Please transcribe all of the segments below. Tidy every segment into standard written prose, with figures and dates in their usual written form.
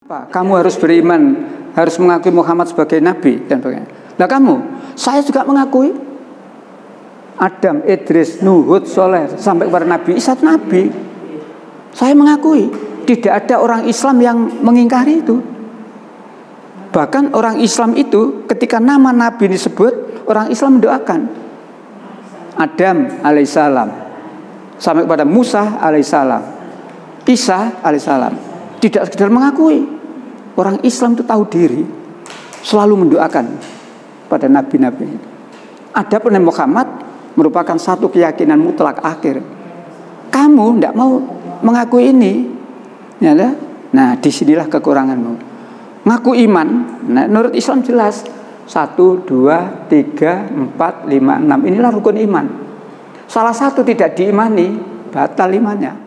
Kamu harus beriman, harus mengakui Muhammad sebagai nabi dan sebagainya. Nah kamu, saya juga mengakui Adam, Idris, Nuh, Hud, Soleh sampai kepada Nabi Isa nabi. Saya mengakui, tidak ada orang Islam yang mengingkari itu. Bahkan orang Islam itu ketika nama nabi disebut, orang Islam mendoakan Adam alaihissalam sampai kepada Musa alaihissalam, Isa alaihissalam. Tidak sekedar mengakui, orang Islam itu tahu diri, selalu mendoakan pada nabi-nabi. Adapun Muhammad merupakan satu keyakinan mutlak akhir. Kamu tidak mau mengakui ini, ya, nah disinilah kekuranganmu. Ngaku iman, nah, menurut Islam jelas 1, 2, 3, 4, 5, 6. Inilah rukun iman. Salah satu tidak diimani, batal imannya.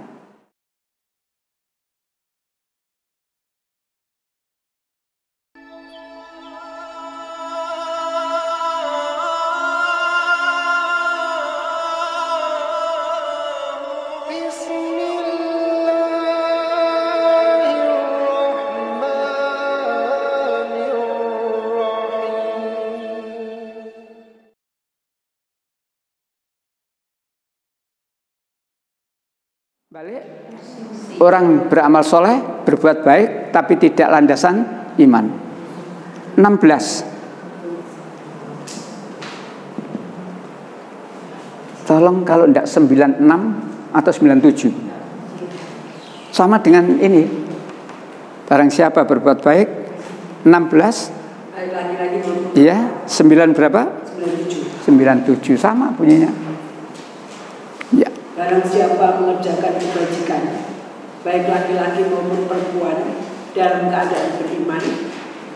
Balik, orang beramal soleh, berbuat baik, tapi tidak landasan iman. 16. Tolong kalau tidak 96 atau 97. Sama dengan ini. Barang siapa berbuat baik, 16. Iya, 9 berapa? 97. Sama bunyinya. Ya. Barang siapa mengerjakan kebajikan, baik laki-laki maupun perempuan, dalam keadaan beriman,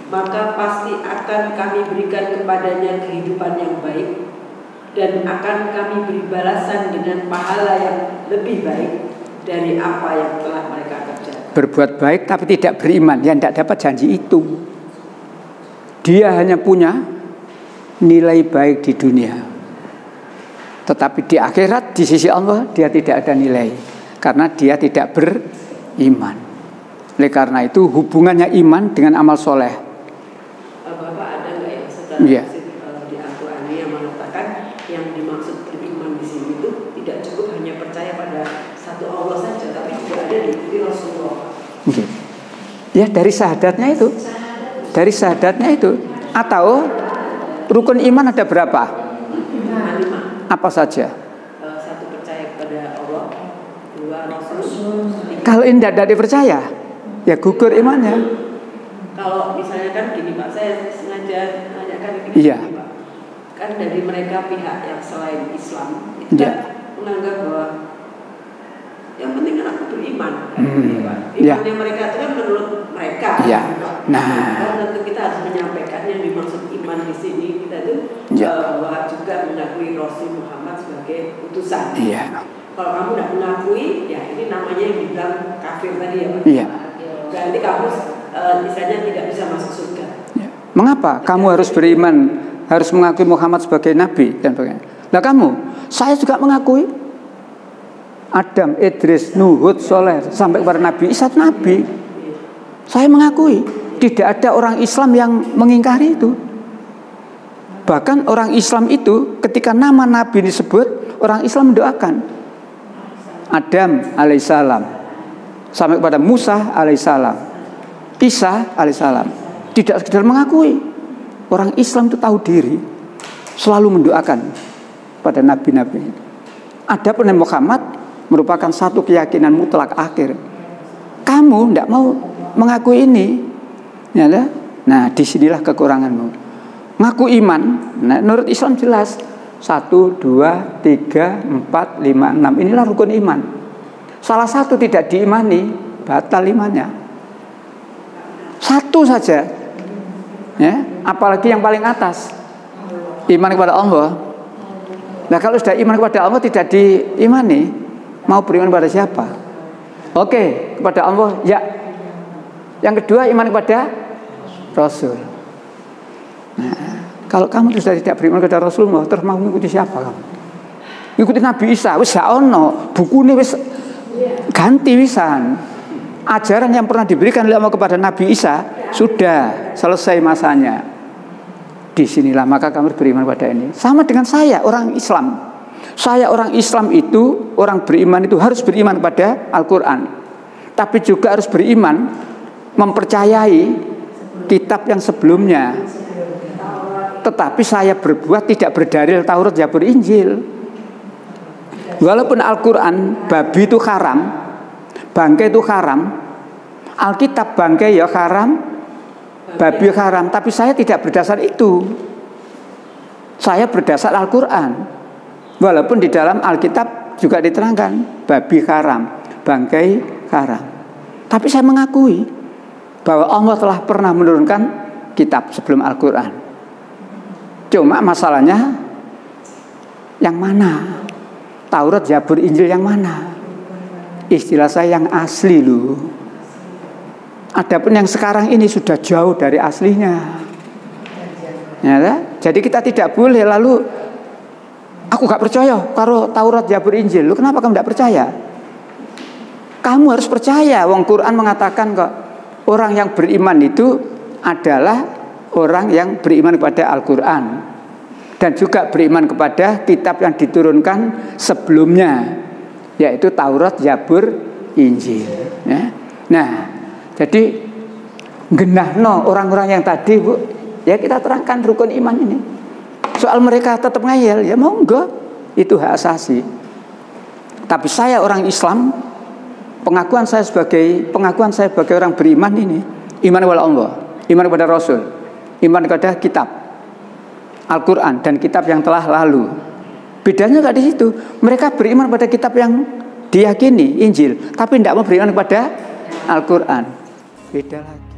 maka pasti akan kami berikan kepadanya kehidupan yang baik, dan akan kami beri balasan dengan pahala yang lebih baik dari apa yang telah mereka kerjakan. Berbuat baik tapi tidak beriman, yang tidak dapat janji itu. Dia hanya punya nilai baik di dunia, tetapi di akhirat di sisi Allah dia tidak ada nilai, karena dia tidak beriman. Oleh karena itu hubungannya iman dengan amal soleh. Bapak ada nggak yang secara kalau di Al-Quran yang mengatakan yang dimaksud beriman di sini itu tidak cukup hanya percaya pada satu Allah saja, tapi juga ada di Rasulullah. Ya dari syahadatnya itu, atau rukun iman ada berapa? Apa saja? 1 percaya kepada Allah, 2 Rasul. Kalau ini tidak dipercaya, ya gugur imannya. Kalau misalnya kan gini Pak, saya sengaja nanyakan ini. Iya. Pak. Kan dari mereka pihak yang selain Islam itu kan menganggap bahwa yang penting kan aku beriman. Imannya mereka itu kan menurut mereka. Iya. Nah, tentu kita harus menyampaikan yang dimaksud iman di sini kita itu bahwa juga mengakui Rasul Muhammad sebagai utusan. Iya. Kalau kamu tidak mengakui, ya ini namanya yang dibilang kafir tadi ya Pak. Iya. Berarti kamu misalnya tidak bisa masuk surga. Ya. Mengapa kamu harus beriman, harus mengakui Muhammad sebagai nabi dan sebagainya? Nah kamu, saya juga mengakui Adam, Idris, Nuh, Hud, Soleh sampai kepada Nabi Isa nabi. Saya mengakui, tidak ada orang Islam yang mengingkari itu. Bahkan orang Islam itu ketika nama nabi disebut, orang Islam mendoakan Adam alaihissalam sampai kepada Musa alaihissalam, Isa alaihissalam. Tidak sekedar mengakui, orang Islam itu tahu diri, selalu mendoakan pada nabi-nabi. Adapun Muhammad merupakan satu keyakinan mutlak akhir. Kamu tidak mau mengakui ini, ya, nah disinilah kekuranganmu. Ngaku iman, nah, menurut Islam jelas 1, 2, 3, 4, 5, 6. Inilah rukun iman. Salah satu tidak diimani, batal imannya. Satu saja, ya, apalagi yang paling atas, iman kepada Allah. Nah kalau sudah iman kepada Allah tidak diimani, mau beriman kepada siapa? Oke, kepada Allah, ya. Yang kedua iman kepada Rasul. Nah, kalau kamu sudah tidak beriman kepada Rasulullah, terus mau mengikuti siapa kamu? Ikuti Nabi Isa, wis gak ono, bukune wis ganti wisan. ajaran yang pernah diberikan oleh Allah kepada Nabi Isa sudah selesai masanya. Disinilah maka kamu beriman pada ini. Sama dengan saya, orang Islam. Saya orang Islam itu, orang beriman itu harus beriman pada Al-Quran. Tapi juga harus beriman, mempercayai kitab yang sebelumnya. Tetapi saya berbuat tidak berdalil Taurat, Zabur, Injil. Walaupun Al-Quran babi itu haram, bangkai itu haram, Alkitab bangkai ya haram, babi haram, tapi saya tidak berdasar itu. Saya berdasar Al-Quran. Walaupun di dalam Alkitab juga diterangkan babi haram, bangkai haram. Tapi saya mengakui bahwa Allah telah pernah menurunkan kitab sebelum Al-Quran. Cuma masalahnya yang mana? Taurat, Zabur, Injil yang mana? Istilah saya yang asli loh. Adapun yang sekarang ini sudah jauh dari aslinya. Ya, jadi kita tidak boleh lalu aku gak percaya karo Taurat, Zabur, Injil. Lu kenapa kamu gak percaya? Kamu harus percaya. Wong Quran mengatakan kok orang yang beriman itu adalah orang yang beriman kepada Al-Quran dan juga beriman kepada kitab yang diturunkan sebelumnya, yaitu Taurat, Zabur, Injil. Ya. Nah, jadi genahno orang-orang yang tadi, Bu, ya kita terangkan rukun iman ini. Soal mereka tetap ngayal, ya monggo, itu hak asasi. Tapi saya orang Islam, pengakuan saya sebagai orang beriman ini, iman kepada Allah, iman kepada Rasul, iman kepada kitab Al-Quran dan kitab yang telah lalu. Bedanya nggak di situ. Mereka beriman pada kitab yang diyakini, Injil, tapi tidak mau beriman kepada Al-Quran. Beda lagi.